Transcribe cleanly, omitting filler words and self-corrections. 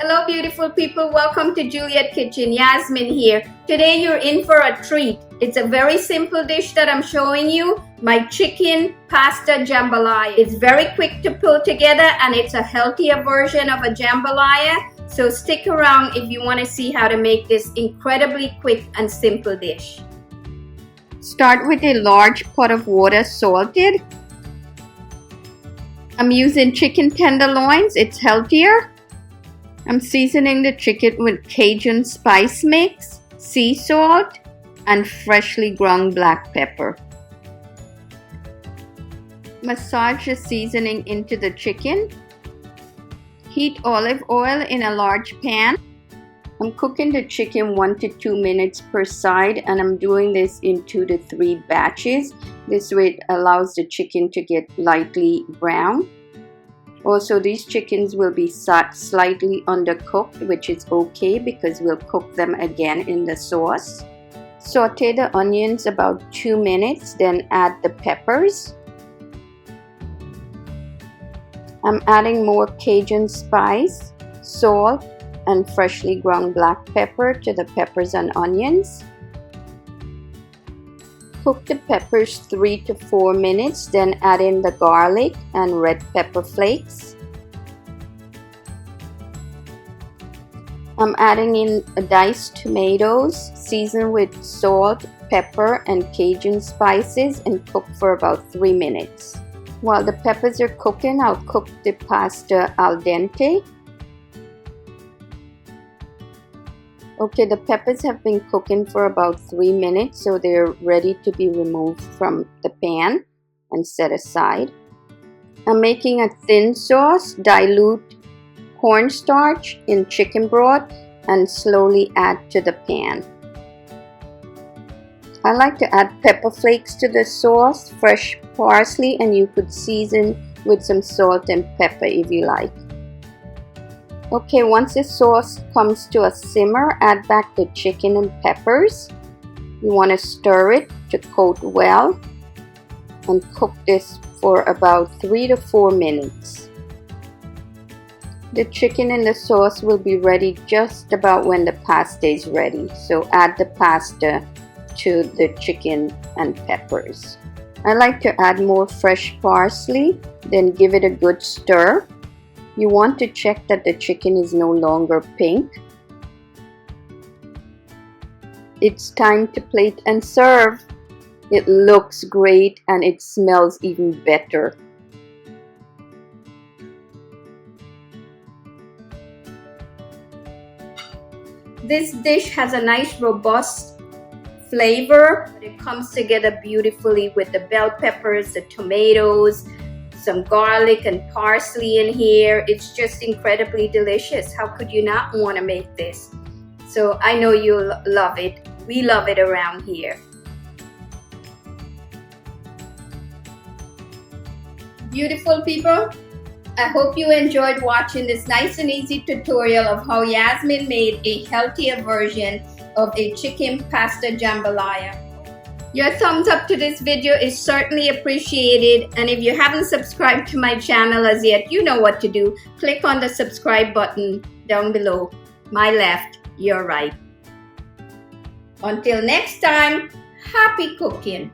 Hello beautiful people, welcome to Juliet Kitchen. Yasmin here. Today you're in for a treat. It's a very simple dish that I'm showing you, my chicken pasta jambalaya. It's very quick to pull together and it's a healthier version of a jambalaya. So stick around if you want to see how to make this incredibly quick and simple dish. Start with a large pot of water, salted. I'm using chicken tenderloins, it's healthier. I'm seasoning the chicken with Cajun Spice mix, sea salt, and freshly ground black pepper. Massage the seasoning into the chicken. Heat olive oil in a large pan. I'm cooking the chicken 1 to 2 minutes per side, and I'm doing this in 2 to 3 batches. This way it allows the chicken to get lightly brown. Also, these chickens will be slightly undercooked, which is okay because we'll cook them again in the sauce. Saute the onions about 2 minutes, then add the peppers. I'm adding more Cajun spice, salt, and freshly ground black pepper to the peppers and onions. Cook the peppers 3 to 4 minutes, then add in the garlic and red pepper flakes. I'm adding in diced tomatoes, seasoned with salt, pepper, and Cajun spices, and cook for about 3 minutes. While the peppers are cooking, I'll cook the pasta al dente. Okay, the peppers have been cooking for about 3 minutes, so they're ready to be removed from the pan and set aside. I'm making a thin sauce. Dilute cornstarch in chicken broth and slowly add to the pan. I like to add pepper flakes to the sauce, fresh parsley, and you could season with some salt and pepper if you like. Okay, once the sauce comes to a simmer, add back the chicken and peppers. You want to stir it to coat well and cook this for about 3 to 4 minutes. The chicken and the sauce will be ready just about when the pasta is ready. So add the pasta to the chicken and peppers. I like to add more fresh parsley, then give it a good stir. You want to check that the chicken is no longer pink. It's time to plate and serve. It looks great and it smells even better. This dish has a nice robust flavor. It comes together beautifully with the bell peppers, the tomatoes, some garlic and parsley in here. It's just incredibly delicious. How could you not want to make this? So I know you'll love it. We love it around here. Beautiful people, I hope you enjoyed watching this nice and easy tutorial of how Yasmin made a healthier version of a chicken pasta jambalaya. Your thumbs up to this video is certainly appreciated, and if you haven't subscribed to my channel as yet, you know what to do. Click on the subscribe button down below. My left, your right. Until next time, happy cooking!